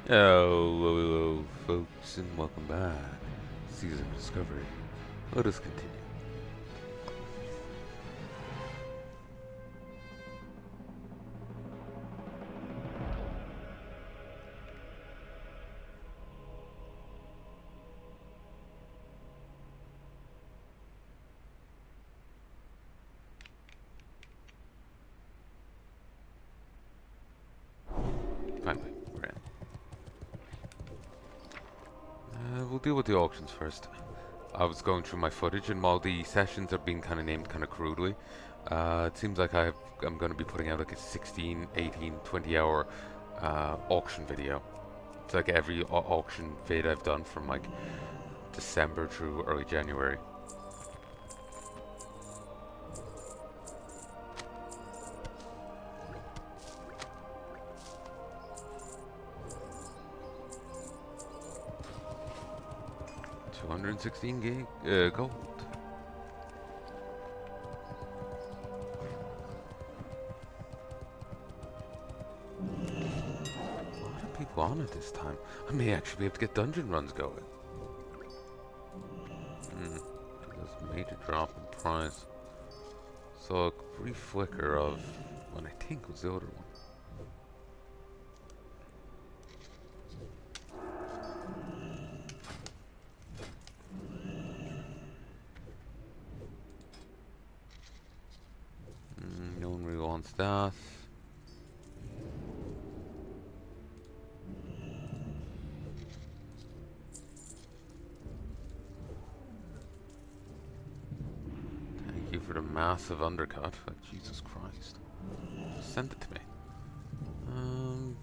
Hello, folks, and welcome back. Season of Discovery. Let us continue. Finally, we're in. We'll deal with the auctions first. I was going through my footage, and while the sessions are being kind of named kind of crudely, it seems like I'm going to be putting out like a 16, 18, 20 hour auction video. It's like every auction vid I've done from like December through early January. 216 gold. A lot of people on it this time. I may actually be able to get dungeon runs going. This major drop in price. Saw a brief flicker of what I think was the other one. No one really wants that. Thank you for the massive undercut. Like, Jesus Christ. Send it to me. Um...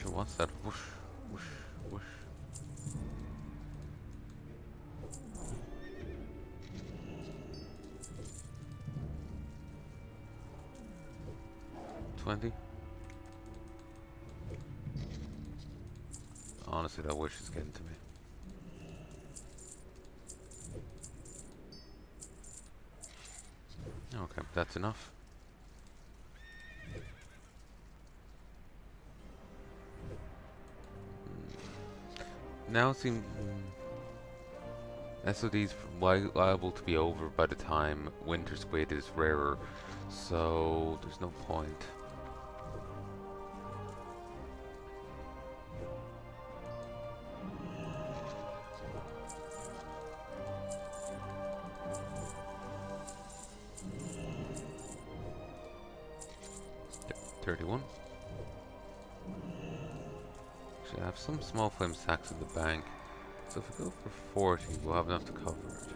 'What's that? Whoosh, whoosh, whoosh. $20? Honestly, that wish is getting to me. Okay, that's enough. Now it seems SOD's liable to be over by the time Winter Squid is rarer, so there's no point. Yep, 31. Actually, I have some small flame sacks in the bank, so if we go for 40, we'll have enough to cover it.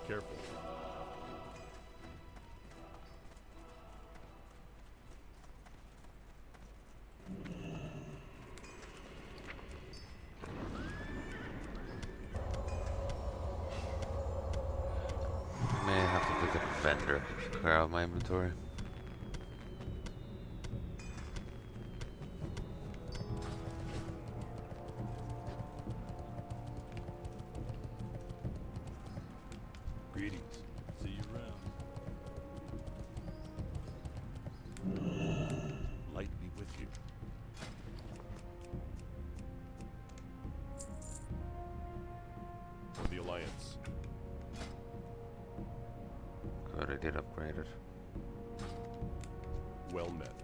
Careful. I may have to visit a vendor to clear out my inventory. Greetings. See you around. Light be with you. For the Alliance. Good, I did upgrade it. Well met.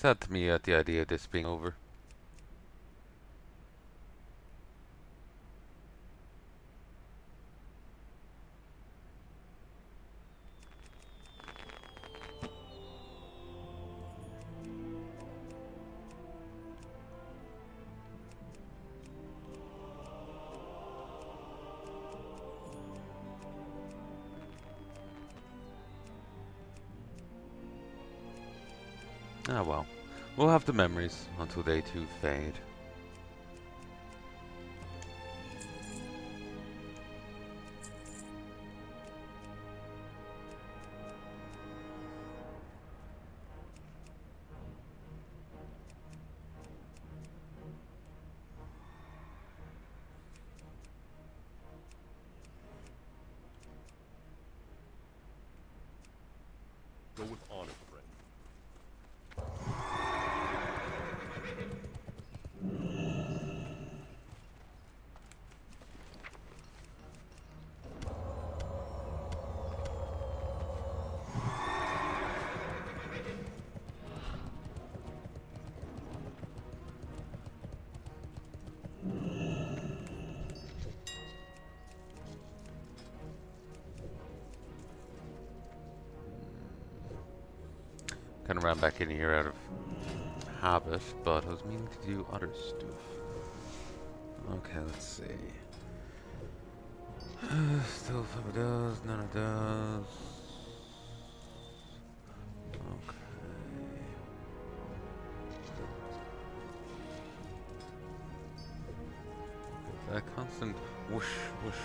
sad to me at the idea of this being over. Ah well. We'll have the memories until they too fade. Go with honor, friend. Kind of ran back in here out of habit, but I was meaning to do other stuff. Okay, let's see. Still some of those, none of those. Okay. That constant whoosh, whoosh.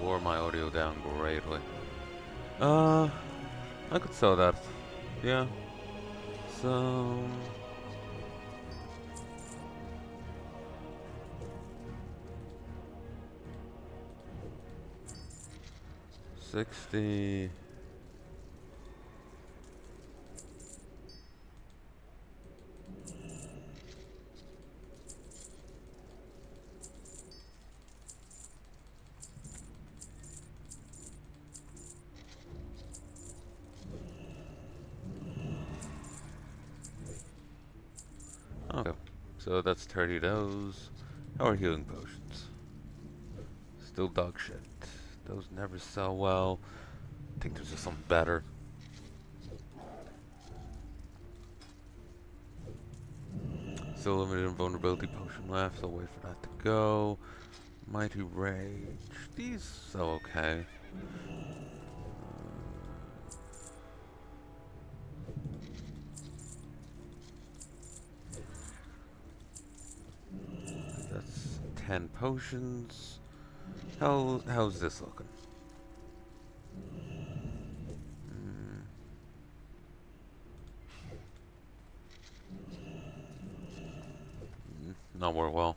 Wore my audio down greatly. I could sell that. Yeah. So 60. Okay. So that's 30 of those. How are healing potions? Still dog shit. Those never sell well. I think there's just something better. Still limited invulnerability potion left, so I'll wait for that to go. Mighty Rage. These sell okay. That's 10 potions. How's this looking? Not worth well.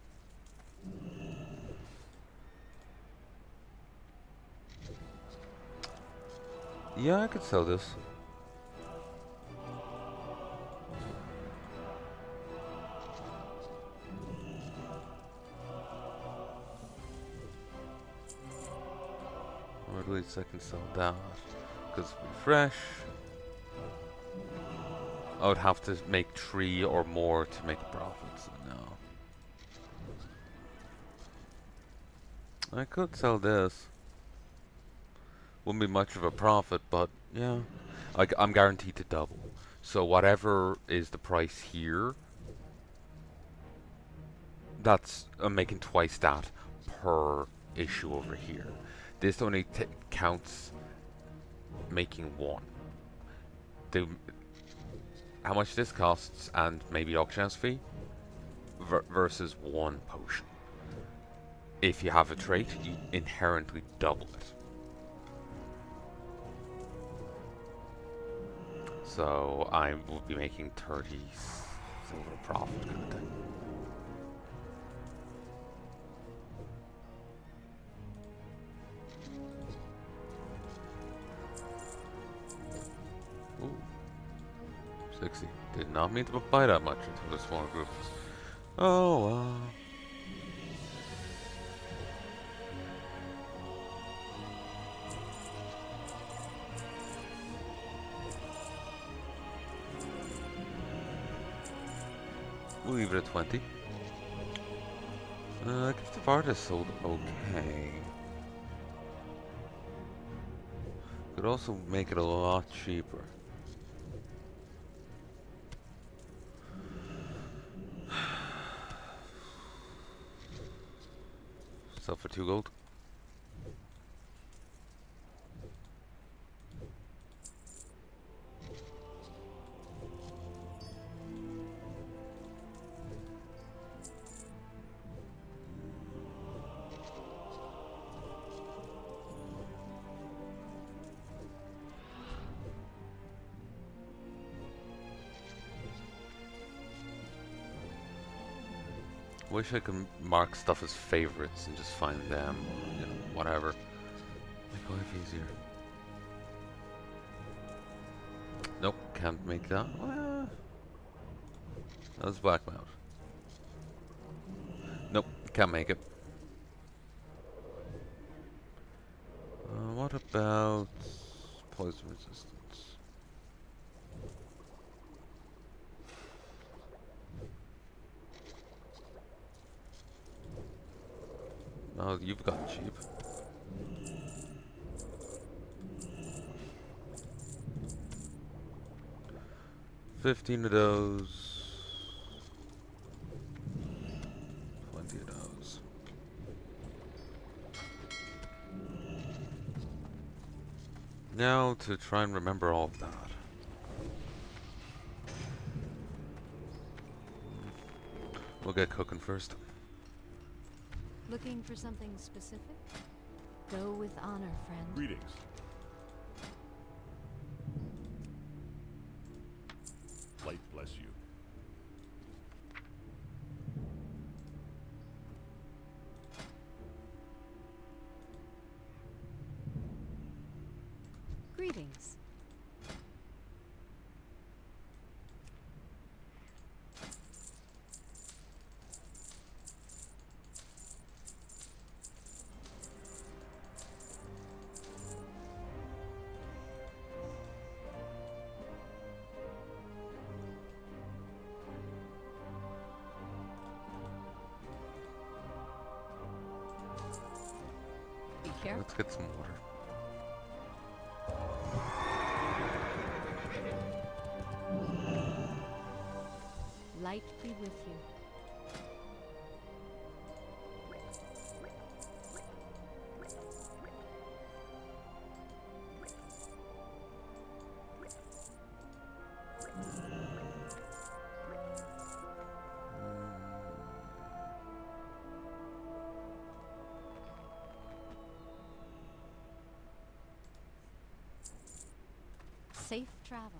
Yeah, I could sell this. Or at least I can sell that. Because refresh. I would have to make 3 or more to make a profit, so no. I could sell this. Wouldn't be much of a profit, but yeah. I'm guaranteed to double. So whatever is the price here, I'm making twice that per issue over here. This only counts making 1. How much this costs and maybe auction house fee versus 1 potion. If you have a trait, you inherently double it. So I will be making 30 silver profit kind of thing. Ooh. 60. Did not mean to buy that much into the smaller groups. Oh, We'll leave it at 20. Gift of Artist sold okay. Could also make it a lot cheaper. Sell for 2 gold. Wish I could mark stuff as favorites and just find them, or, you know, whatever. Make life easier. Nope, can't make that. Well, that was Blackmouth. Nope, can't make it. What about poison resistance? Oh, you've gotten cheap. $15 of those. 20 of those. Now to try and remember all of that. We'll get cooking first. Looking for something specific? Go with honor, friend. Greetings. Light bless you. Greetings. Be careful. Let's get some water. Light be with you. Safe travels.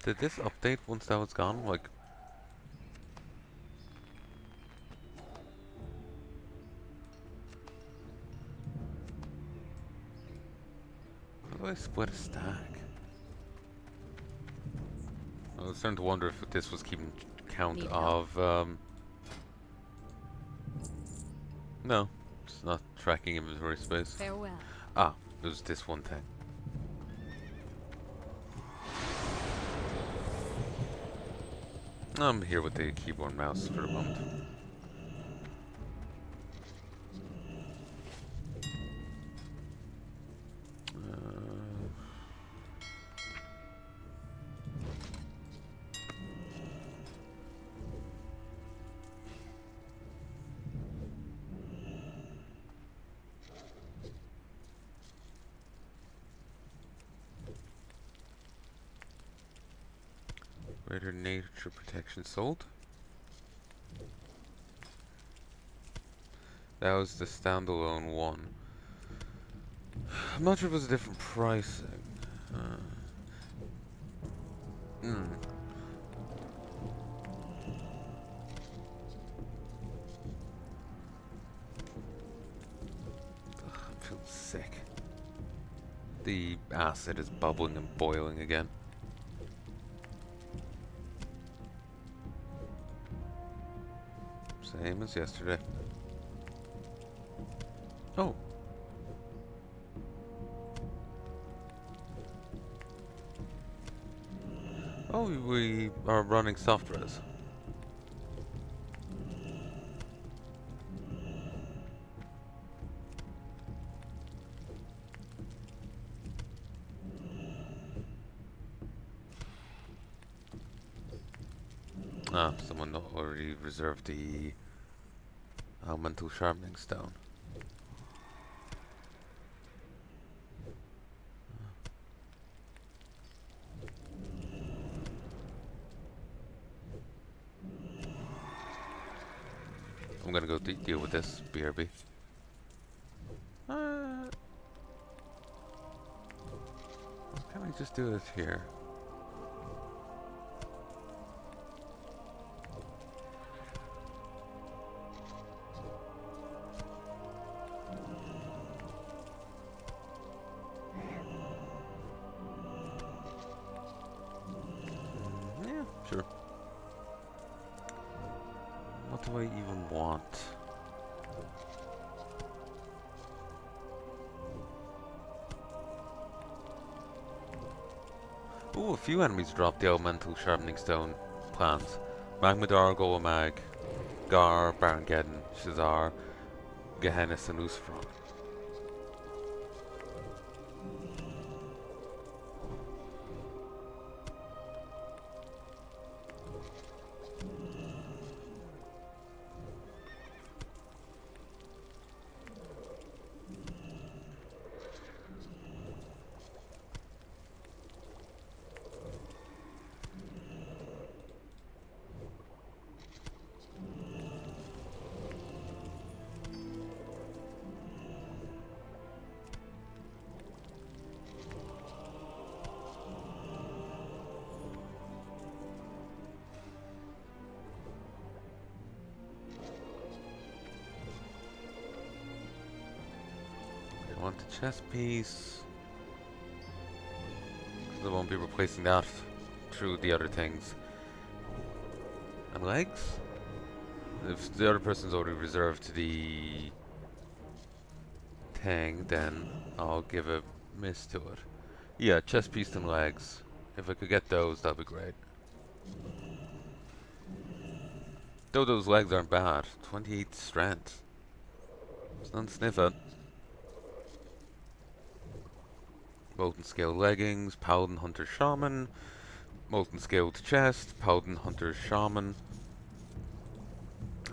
Did this update once that was gone? Like, how do I split a stack? I was starting to wonder if this was keeping count Need of, no, it's not tracking inventory space. Farewell. Ah, it was this one thing. I'm here with the keyboard and mouse for a moment. Greater nature protection sold. That was the standalone one. I'm not sure if it was a different pricing. I feel sick. The acid is bubbling and boiling again. Same as yesterday. Oh. Oh, we are running soft res. Ah, someone already reserved the elemental sharpening stone. I'm gonna go deal with this, BRB. Can I just do it here? Yeah, sure. What do I even want? Ooh, a few enemies dropped the elemental sharpening stone plans. Magmadar, Golemag, Gar, Barangeddon, Shazar, Gehennis, and Usfron. I want the chest piece. Because I won't be replacing that through the other things. And legs? If the other person's already reserved the thing, then I'll give a miss to it. Yeah, chest piece and legs. If I could get those, that'd be great. Though those legs aren't bad. 28 strength. It's not sniff it. Molten Scale leggings, Paladin Hunter Shaman, Molten Scaled chest, Paladin Hunter Shaman.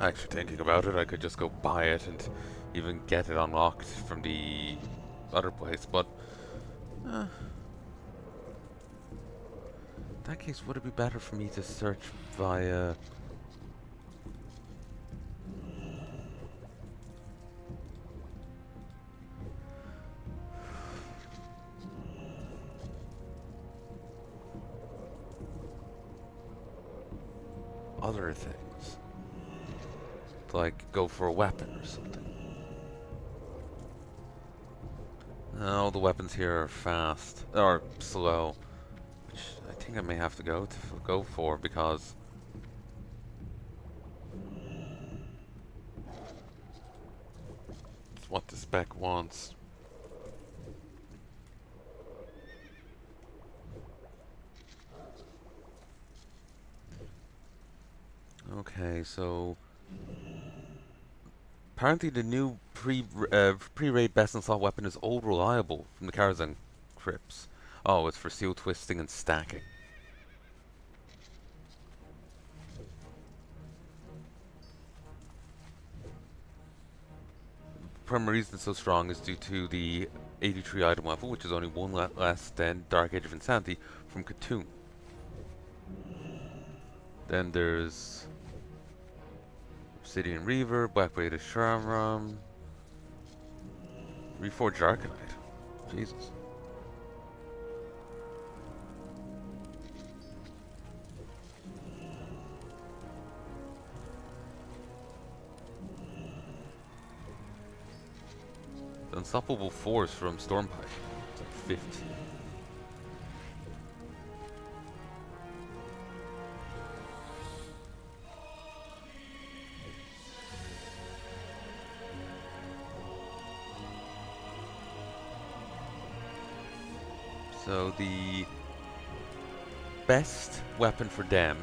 Actually thinking about it, I could just go buy it and even get it unlocked from the other place, but in that case, would it be better for me to search via other things? Like go for a weapon or something. All the weapons here are fast, or slow, which I think I may have to go for because it's what the spec wants. Okay, so apparently the new pre-raid best in slot weapon is old reliable from the Karazhan crypts. Oh, it's for seal twisting and stacking. Primary reason it's so strong is due to the 83 item level, which is only one less than Dark Age of Insanity from Katoon. Then there's Obsidian Reaver, Blackblade of Shamram, Reforged Arcanite. Jesus. The Unstoppable Force from Stormpike. It's like 50. So the best weapon for them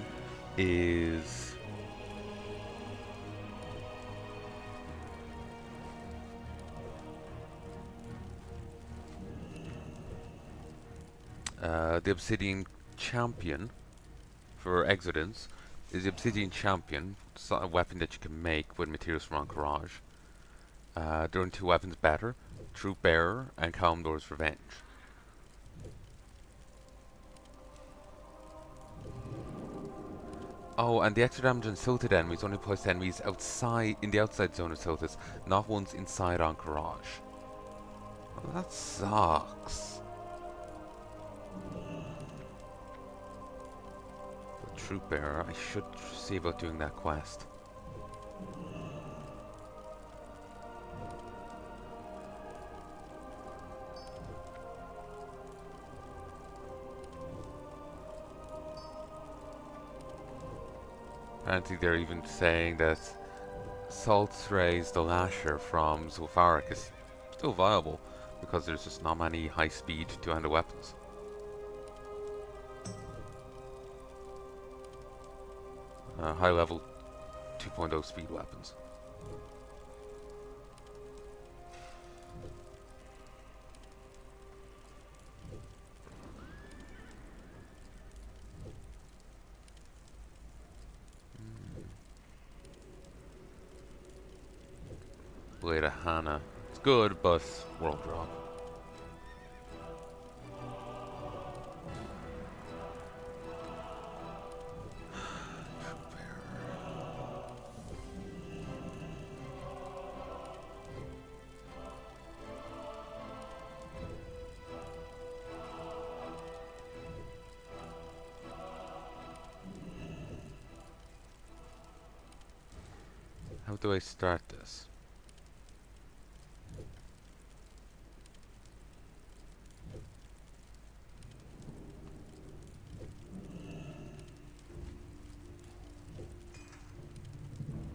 is the Obsidian Champion for Exodus, is the Obsidian Champion. It's a weapon that you can make with materials from Encourage. There are two weapons better: Troop Bearer and Kalimdor's Revenge. Oh, and the extra damage on tilted enemies only applies to enemies outside in the outside zone of tilted, not ones inside Encourage. Well, that sucks. But Troop Bearer, I should see about doing that quest. Apparently they're even saying that Salt's Rays the Lasher from Zul'Farrak is still viable because there's just not many high-speed two-handed weapons. High-level 2.0 speed weapons. Blade of Hannah. It's good, but world drop. How do I start this?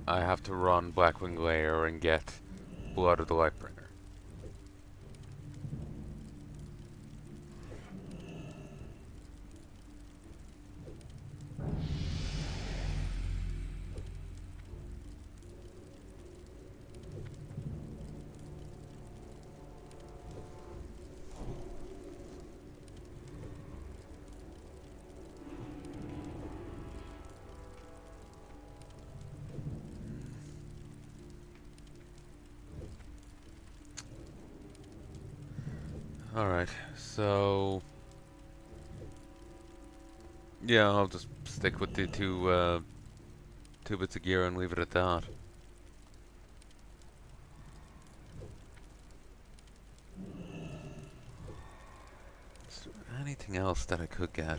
I have to run Blackwing Lair and get Blood of the Lightbringer. Alright, so... yeah, I'll just stick with the two bits of gear and leave it at that. Is there anything else that I could get?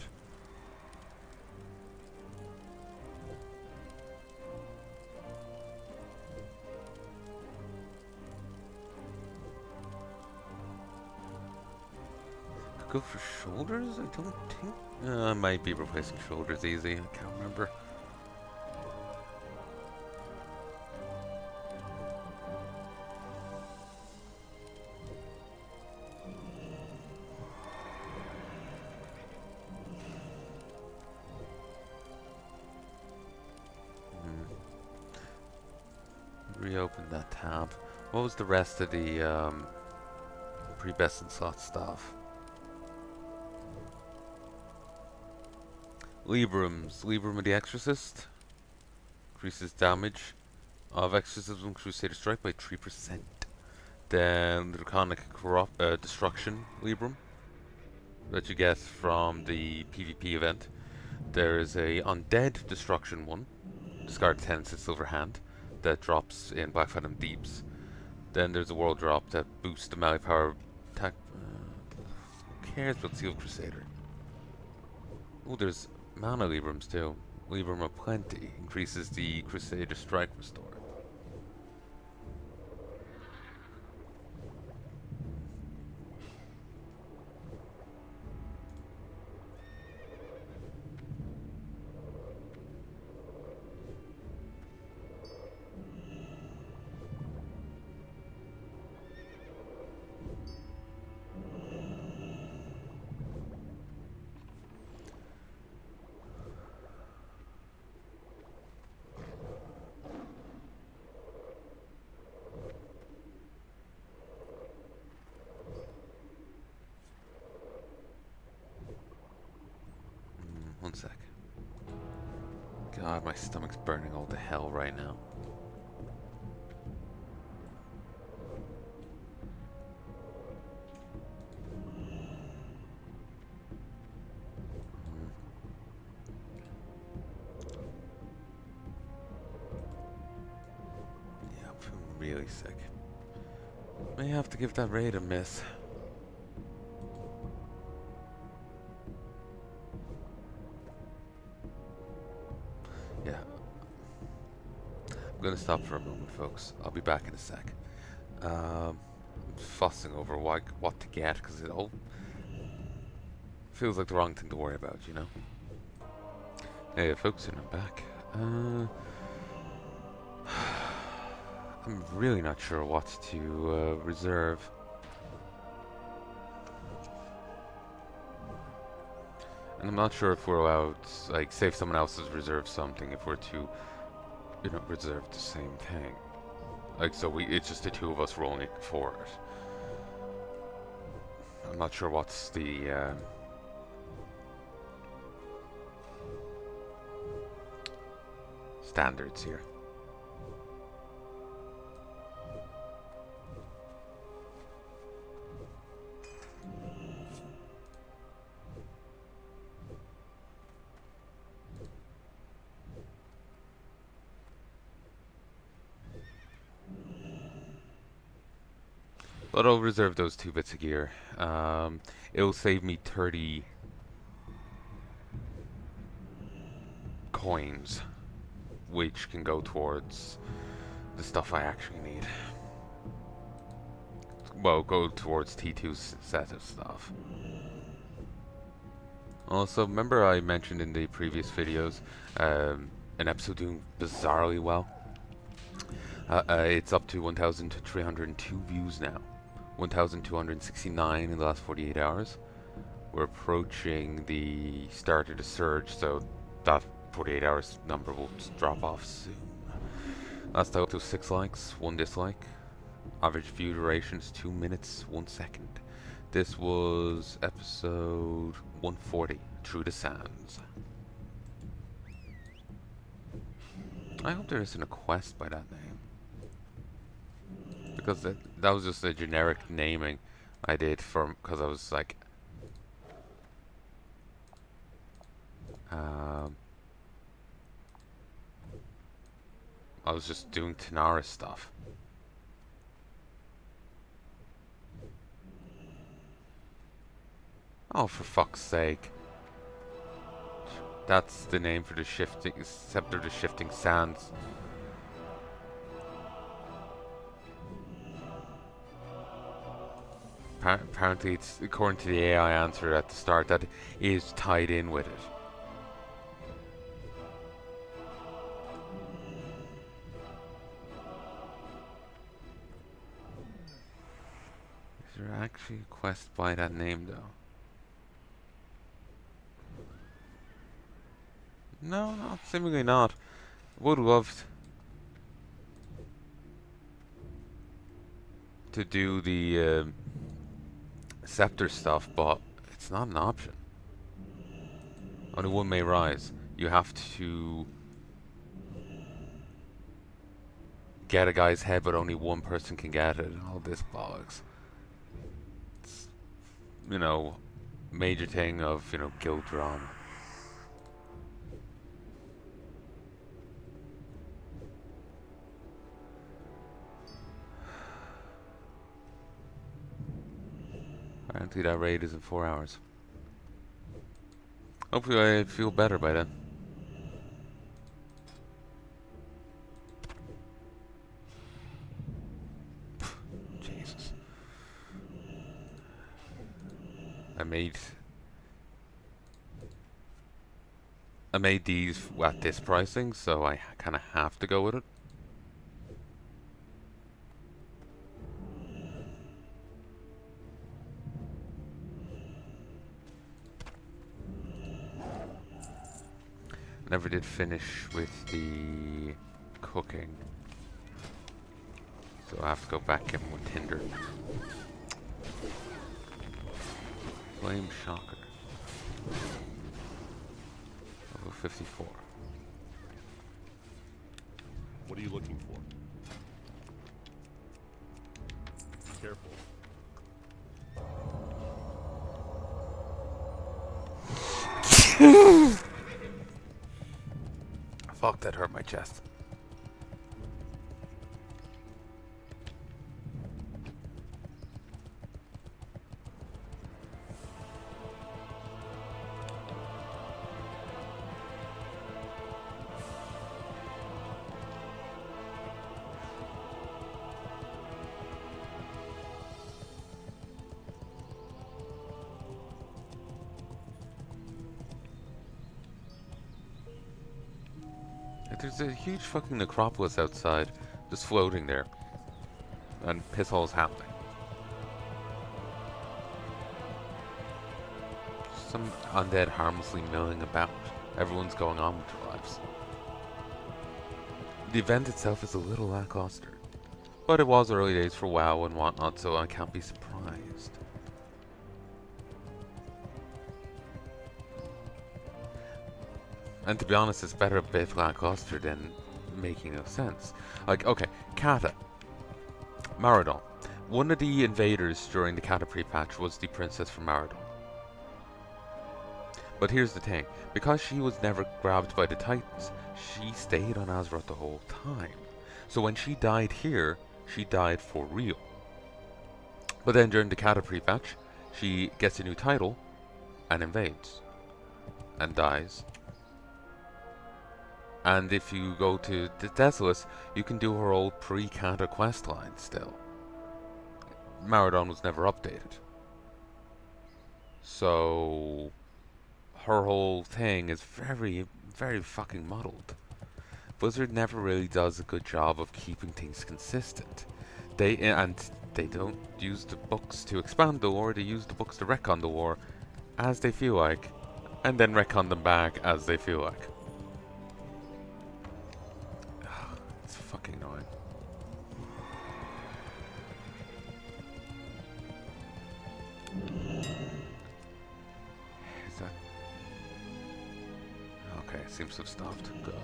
Could go for shoulders? I don't think... I might be replacing shoulders easy, I can't remember. Reopen that tab. What was the rest of the pre-best and slot stuff? Librams. Libram of the Exorcist. Increases damage of Exorcism Crusader Strike by 3%. Then the Draconic Destruction Libram that you get from the PvP event. There is a Undead Destruction one. Discard 10 to Silver Hand. That drops in Black Phantom Deeps. Then there's a world drop that boosts the melee power attack. Who cares about Seal Crusader? Oh, there's Mana Librams too. Libram of Plenty increases the Crusader Strike Restore. One sec. God, my stomach's burning all to hell right now. Yeah, I'm feeling really sick. May have to give that raid a miss. Yeah. I'm gonna stop for a moment, folks. I'll be back in a sec. I'm fussing over what to get, because it all feels like the wrong thing to worry about, you know? Hey, folks, and I'm back. I'm really not sure what to reserve. And I'm not sure if we're allowed, like, say if someone else has reserved something, if we're to, you know, reserve the same thing. Like, so it's just the two of us rolling for it. I'm not sure what's the, standards here. But I'll reserve those 2 bits of gear. It'll save me 30 coins, which can go towards the stuff I actually need. Well, go towards T2's set of stuff. Also, remember I mentioned in the previous videos an episode doing bizarrely well? It's up to 1,302 views now. 1,269 in the last 48 hours. We're approaching the start of the surge, so that 48 hours number will just drop off soon. Last time up to 6 likes, 1 dislike. Average view duration is 2 minutes, 1 second. This was episode 140, Through the Sands. I hope there isn't a quest by that name. Because that was just a generic naming I did because I was like, I was just doing Tanara stuff. Oh, for fuck's sake. That's the name for the shifting scepter, the shifting sands. Apparently, it's according to the AI answer at the start that is tied in with it. Is there actually a quest by that name, though? No, seemingly not. Would love to do the scepter stuff, but it's not an option. Only one may rise. You have to get a guy's head, but only one person can get it. All this bollocks. It's, you know, major thing of, you know, guild drama. Apparently that raid is in 4 hours. Hopefully I feel better by then. Jesus. I made these at this pricing, so I kind of have to go with it. Never did finish with the cooking, so I have to go back in with Tinder. Flame Shocker. Level 54. What are you looking for? Be careful. Fuck, that hurt my chest. There's a huge fucking necropolis outside, just floating there. And piss all's happening. Some undead harmlessly milling about. Everyone's going on with their lives. The event itself is a little lackluster. But it was early days for WoW and whatnot, so I can't be surprised. And to be honest, it's better a bit lackluster than making no sense. Like, okay, Kata. Maradon. One of the invaders during the Kata pre-patch was the princess from Maradon. But here's the thing. Because she was never grabbed by the Titans, she stayed on Azeroth the whole time. So when she died here, she died for real. But then during the Kata pre-patch, she gets a new title and invades. And dies. And if you go to the Desolus, you can do her old pre-Kata questline still. Maradon was never updated. So her whole thing is very, very fucking muddled. Blizzard never really does a good job of keeping things consistent. They don't use the books to expand the lore, they use the books to retcon the lore as they feel like, and then retcon them back as they feel like. It's fucking annoying. Is that... Okay, seems to have stopped. Good.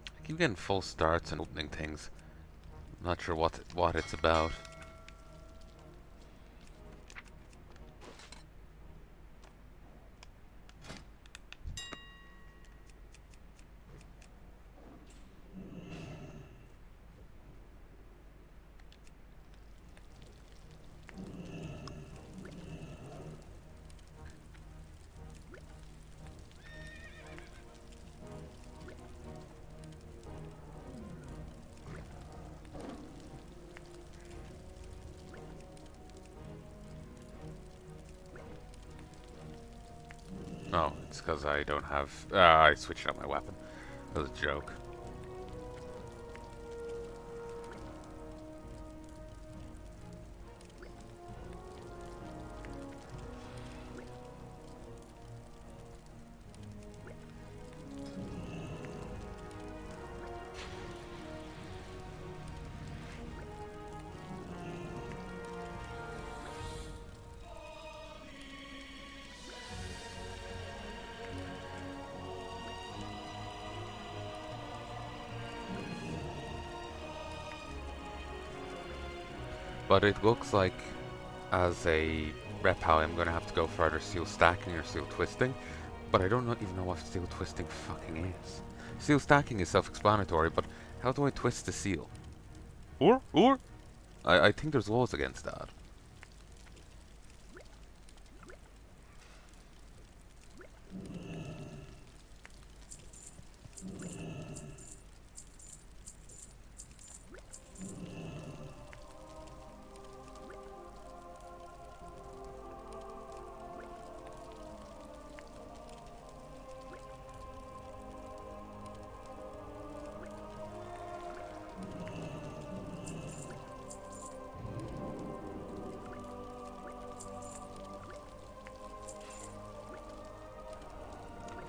I keep getting full starts and opening things. I'm not sure what it's about. Oh, it's because I don't have... I switched out my weapon. That was a joke. But it looks like, as a rep pally, I'm going to have to go for either seal stacking or seal twisting. But I don't even know what seal twisting fucking is. Seal stacking is self-explanatory, but how do I twist the seal? Or? I think there's laws against that.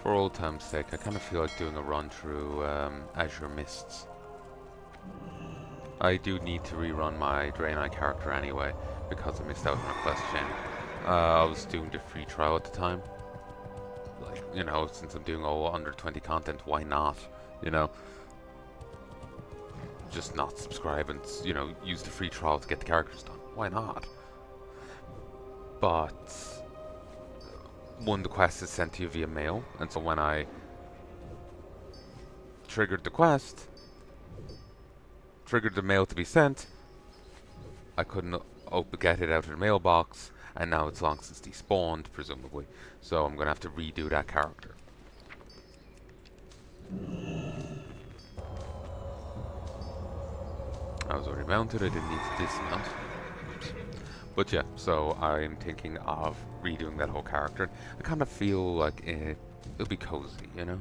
For old time's sake, I kind of feel like doing a run through Azure Mists. I do need to rerun my Draenei character anyway, because I missed out on a quest chain. I was doing the free trial at the time, Like, you know, since I'm doing all under 20 content, why not? You know, just not subscribe and, you know, use the free trial to get the characters done. Why not? But one, the quest is sent to you via mail, and so when I triggered the quest, triggered the mail to be sent, I couldn't get it out of the mailbox, and now it's long since despawned, presumably. So I'm gonna have to redo that character. I was already mounted, I didn't need to dismount. Oops. But yeah, so I'm thinking of redoing that whole character. I kind of feel like it'll be cozy, you know?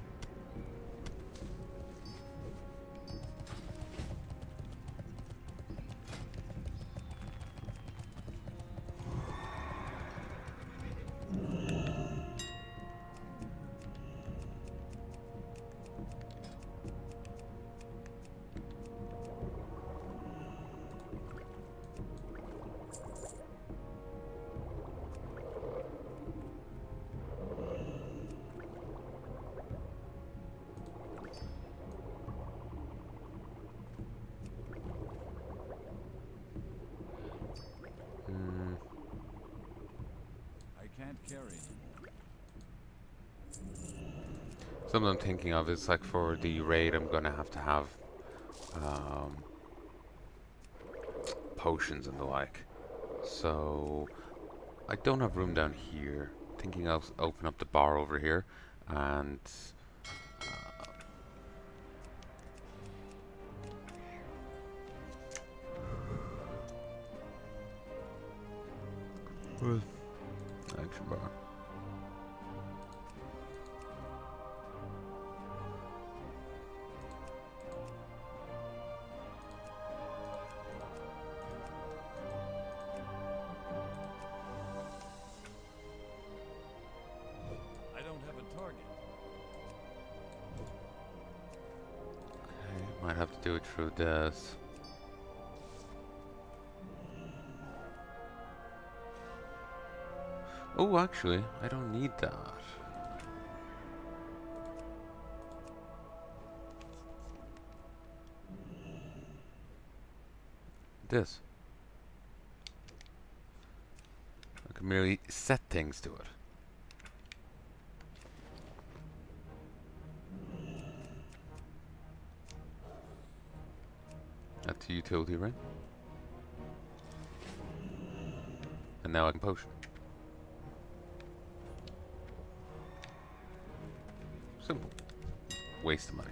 Carry. Something I'm thinking of is like for the raid, I'm gonna have to have potions and the like. So I don't have room down here. Thinking I'll open up the bar over here and action bar. I don't have a target. Okay, might have to do it through this. Oh, actually, I don't need that. This. I can merely set things to it. That's the utility ring. And now I can potion. Simple. Waste of money.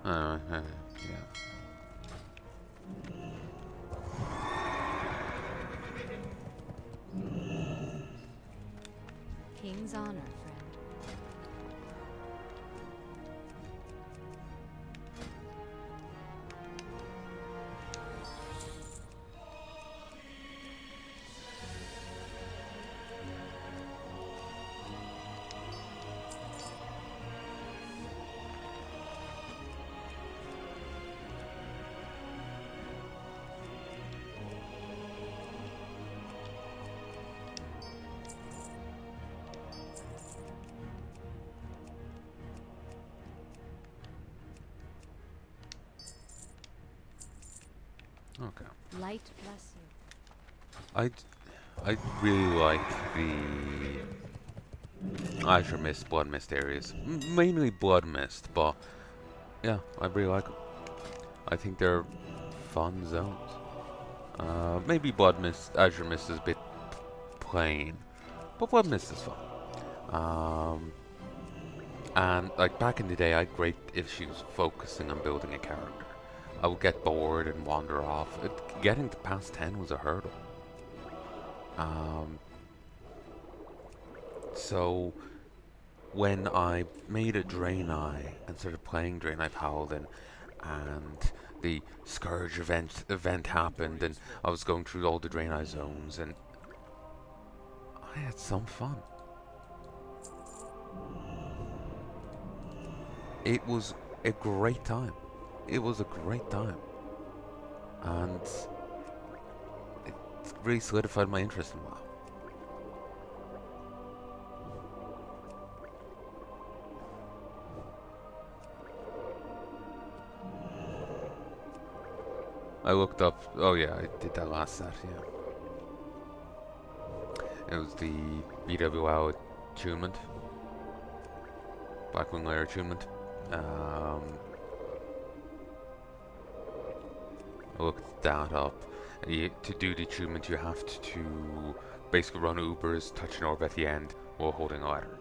Yeah. King's honor, friend. Okay. Light bless you. I really like the Azure Mist, Blood Mist areas. Mainly Blood Mist, but yeah, I really like them. I think they're fun zones. Maybe Blood Mist, Azure Mist is a bit plain, but Blood Mist is fun. And like back in the day, I had great issues focusing on building a character. I would get bored and wander off. Getting to past 10 was a hurdle. So when I made a Draenei and started playing Draenei Paladin, and the Scourge event happened, and I was going through all the Draenei zones, and I had some fun. It was a great time. It was a great time. and it really solidified my interest in WoW. I looked up. Oh yeah, I did that last set. Yeah, it was the BWL attunement, Blackwing Layer attunement. I looked that up. To do the attunement, you have to basically run Ubers, touch an orb at the end while holding a ladder.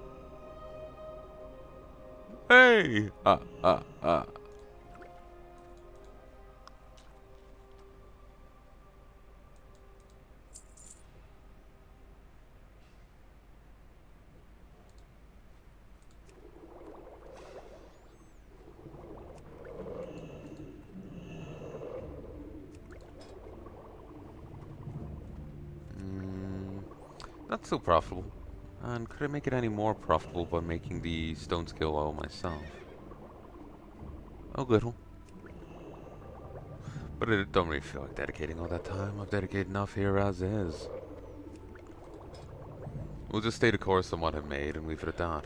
Hey! Not so profitable. And could I make it any more profitable by making the stone skill all myself? A little. But I don't really feel like dedicating all that time. I've dedicated enough here as is. We'll just stay the course on what I've made and leave it at that.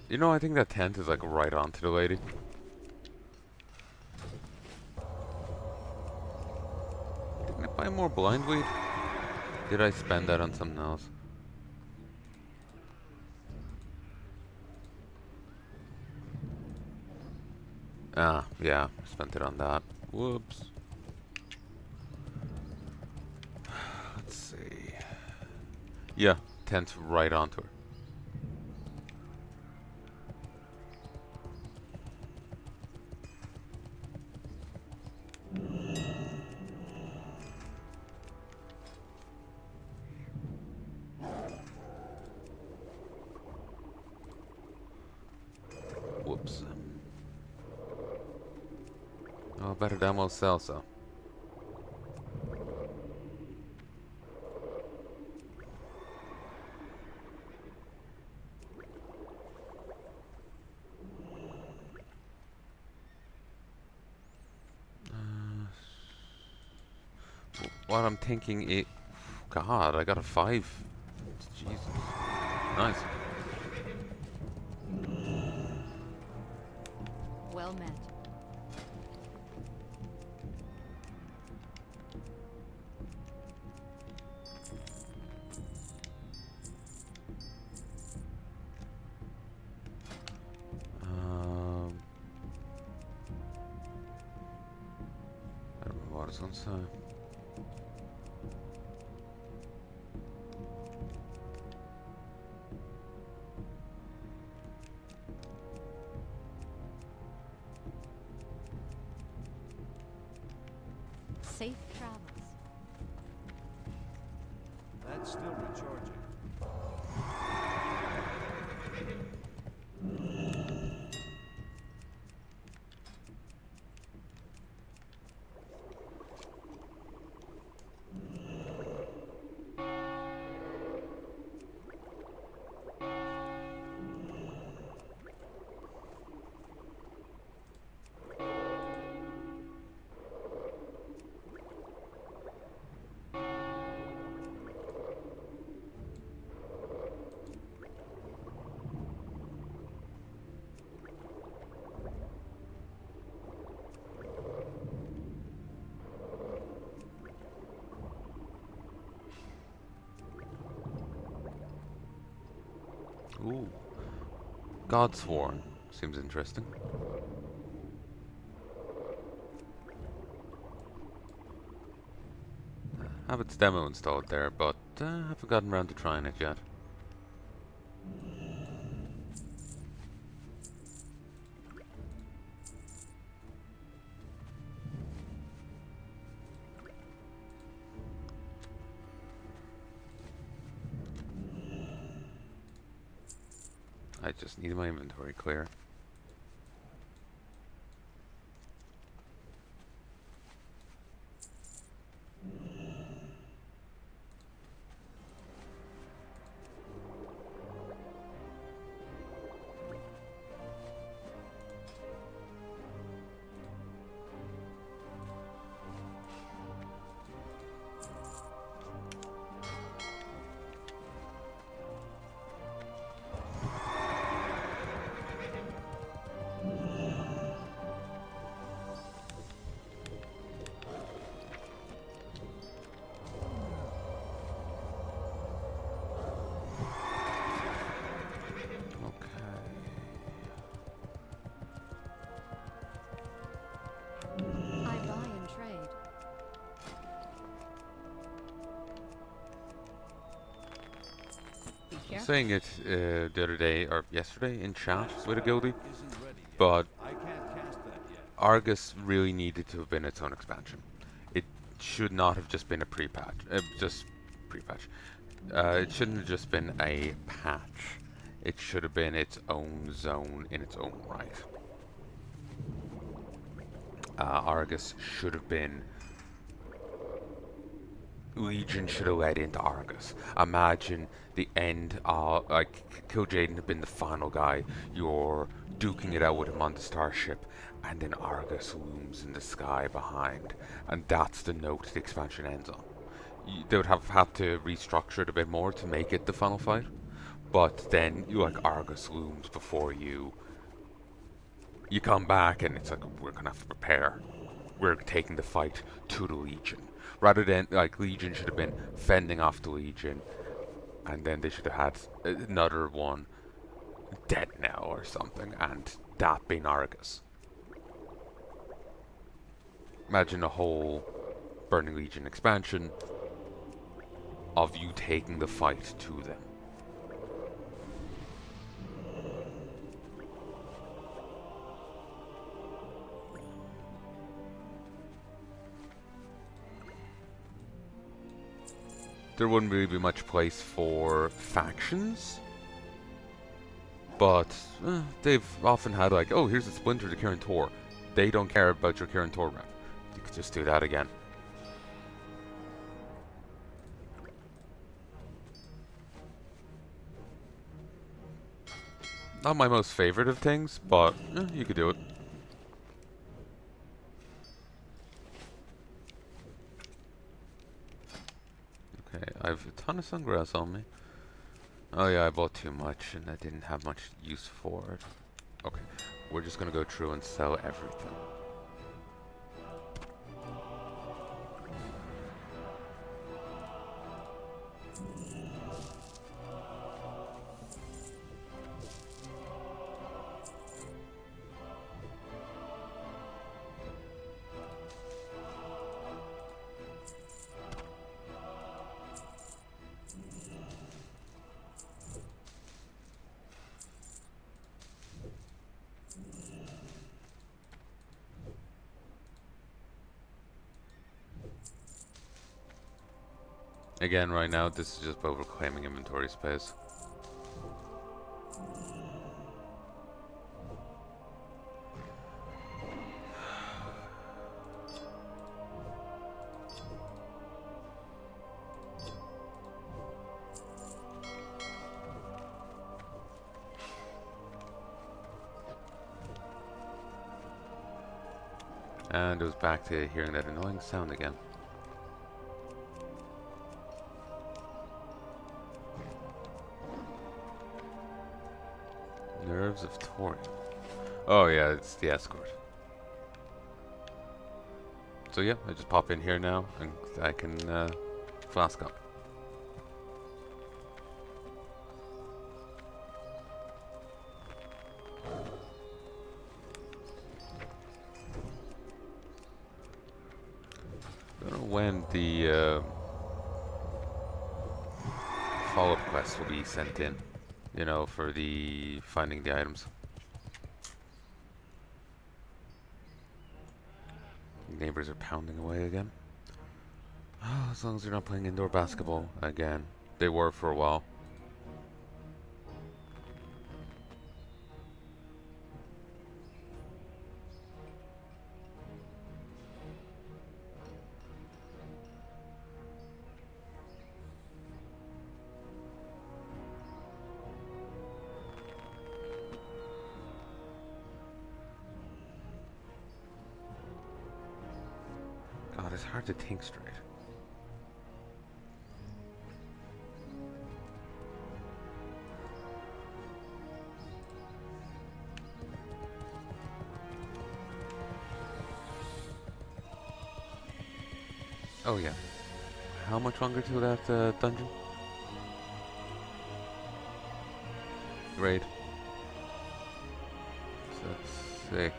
You know, I think that tent is like right onto the lady. Didn't I buy more blindweed? Did I spend that on something else? Ah, yeah, spent it on that. Whoops. Let's see. Yeah, tent's right onto her. Whoops. Oh, better damn well sell so. What I'm thinking it. God, I got a 5. Jesus. Nice. Well met. I don't remember what I was gonna say. Safe travels. That's still recharging. Ooh. Godsworn. Seems interesting. I have its demo installed there, but haven't gotten around to trying it yet. I just need my inventory clear. I buy and trade. Be I was careful. saying it the other day, or yesterday, in chat with a guildie, Isn't ready yet. but I can't cast that yet. Argus really needed to have been its own expansion. It should not have just been a pre-patch. Just pre-patch. It shouldn't have just been a patch. It should have been its own zone in its own right. Argus should have been... Legion should have led into Argus. Imagine the end of... Like, Kil'jaeden had been the final guy. You're duking it out with him on the starship, and then Argus looms in the sky behind. And that's the note the expansion ends on. They would have had to restructure it a bit more to make it the final fight. But then, Argus looms before you. You come back, and it's like, we're gonna have to prepare. We're taking the fight to the Legion. Rather than, Legion should have been fending off the Legion, and then they should have had another one dead now or something, and that being Argus. Imagine a whole Burning Legion expansion of you taking the fight to them. There wouldn't really be much place for factions, but they've often had oh, here's a splinter to Kirin Tor. They don't care about your Kirin Tor rep. You could just do that again. Not my most favorite of things, but you could do it. Okay, I have a ton of sungrass on me. Oh yeah, I bought too much and I didn't have much use for it. Okay, we're just gonna go through and sell everything. Again, right now, this is just about reclaiming inventory space. And it was back to hearing that annoying sound again. Nerves of Thorium. Oh yeah, it's the escort. So yeah, I just pop in here now and I can flask up. time the follow-up quest will be sent in, you know, for the finding the items. Neighbors are pounding away again. Oh, as long as they're not playing indoor basketball again. They were for a while. God, it's hard to think straight. Oh yeah. How much longer to that dungeon? Raid. So that's 6.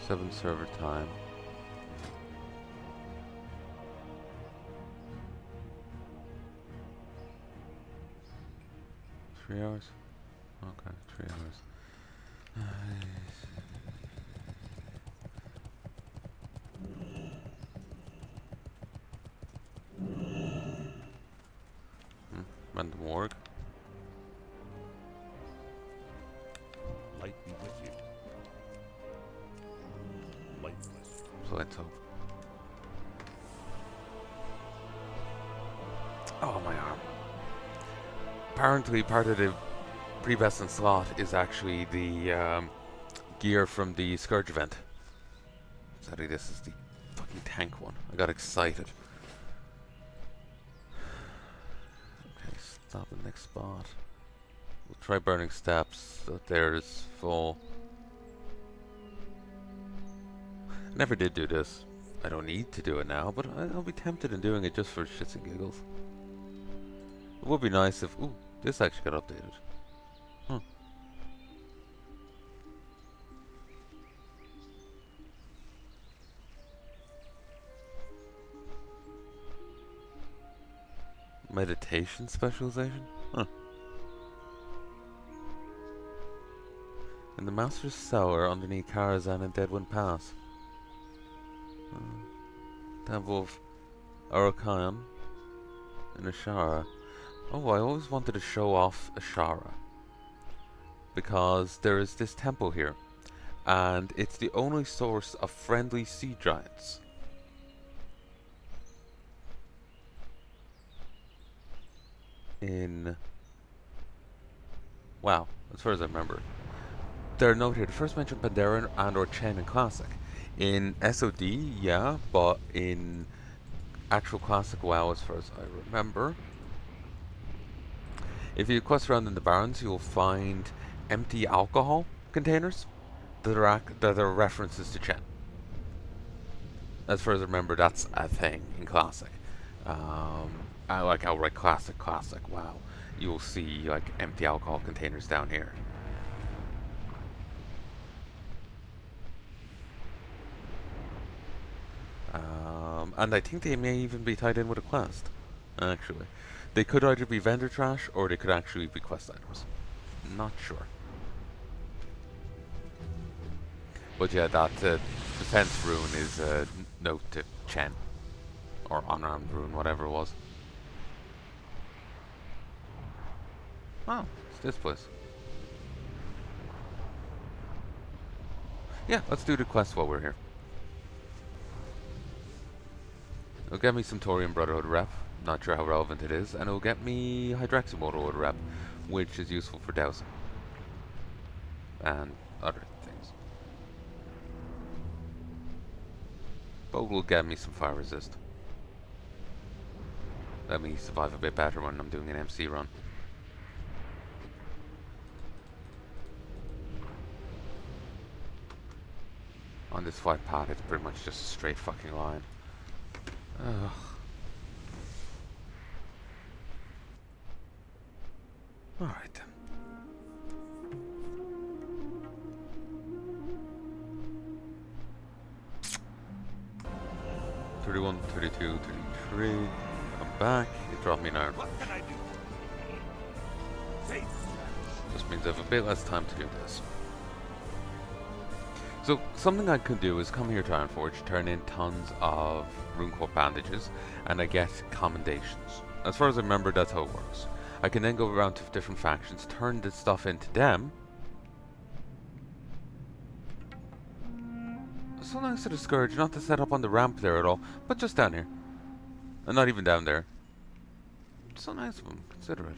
7 server time. Three hours? Okay, 3 hours. Random org. Light be with you. Lifeless. So let's hope. Oh, my arm. Apparently, part of the pre-best and slot is actually the gear from the Scourge event. Sadly, this is the fucking tank one. I got excited. Okay, stop the next spot. We'll try burning steps. So there's full. I never did do this. I don't need to do it now, but I'll be tempted in doing it just for shits and giggles. It would be nice if... Ooh, this actually got updated. Huh. Meditation specialization? Huh. In the Master's Cellar underneath Karazhan and Deadwind Pass. Temple of Arakayan in Ashara. Oh, I always wanted to show off Ashara. Because there is this temple here. And it's the only source of friendly sea giants. In... Wow, as far as I remember. They're noted here. First mentioned Pandaren and or Chen in Classic. In SOD, yeah, but in actual Classic WoW, as far as I remember. If you quest around in the Barrens, you'll find empty alcohol containers that are references to Chen. As far as I remember, that's a thing in Classic. I like outright Classic, WoW. You'll see like empty alcohol containers down here. And I think they may even be tied in with a quest, actually. They could either be vendor trash, or they could actually be quest items. Not sure. But yeah, that defense rune is a note to Chen. Or unarmed rune, whatever it was. Oh, it's this place. Yeah, let's do the quest while we're here. It'll get me some Torian Brotherhood rep, not sure how relevant it is, and it'll get me Hydreximotowood rep, which is useful for dousing. And other things. But will get me some fire resist. Let me survive a bit better when I'm doing an MC run. On this flight path, it's pretty much just a straight fucking line. Ugh. Alright then. 31, 32, 33. I'm back. It dropped me an iron. What can I do? Faith. Just means I have a bit less time to do this. So something I could do is come here to Ironforge, turn in tons of runecoat bandages, and I get commendations. As far as I remember, that's how it works. I can then go around to different factions, turn this stuff into them. So nice of the Scourge not to set up on the ramp there at all, but just down here. And not even down there. So nice of them, consider it.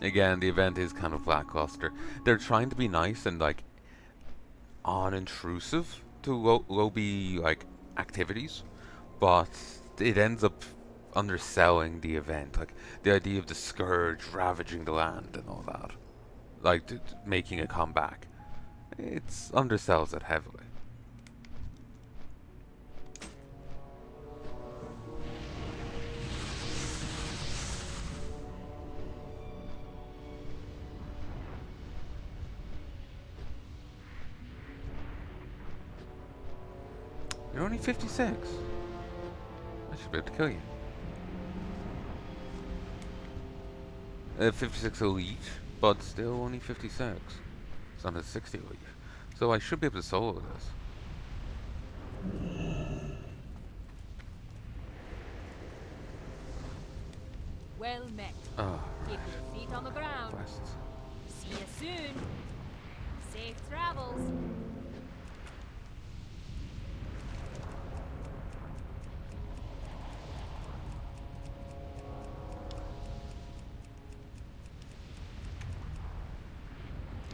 Again, the event is kind of lackluster. They're trying to be nice and like unintrusive to lobby like activities, but it ends up underselling the event. Like the idea of the Scourge ravaging the land and all that, like making a comeback. It's undersells it heavily. You're only 56. I should be able to kill you. 56 elite, but still only 56. It's not a 60 elite. So I should be able to solo this. Well met. Oh, Keep your feet on the ground. quests. See you soon. Safe travels.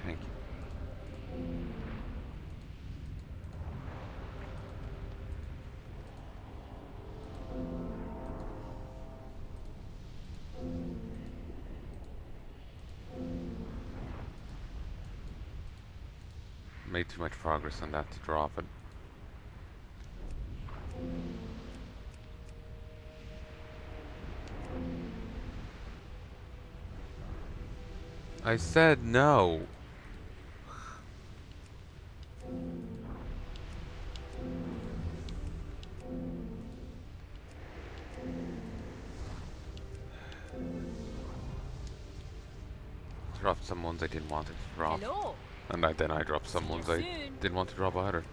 Thank you. Made too much progress on that to drop it. I said no. Dropped some ones I didn't want it to drop. Hello. And then I dropped some ones I Soon. didn't want to drop either.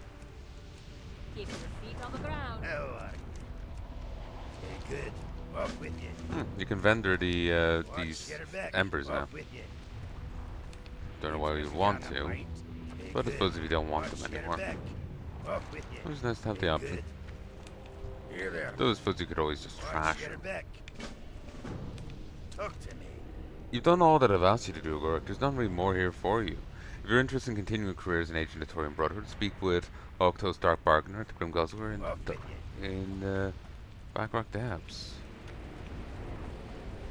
Keep your feet on the ground. How are you? Hey, good. Off with you. You can vendor the Watch, these get her back. embers now. Off with you. Don't know why you'd want Down a to, pint. Hey, but I good. suppose if you don't want Watch, them get her anymore, back. Off with you. it was nice to have the Hey, option. good. Here there. Though I suppose you could always just Watch, trash get her them. back. Talk to me. You've done all that I've asked you to do, Rorik. There's not really more here for you. If you're interested in continuing a career as an agent of the Torian Brotherhood, speak with Octo's Dark Bargainer at the Grim Guzzler Off with you. in Backrock Dabs.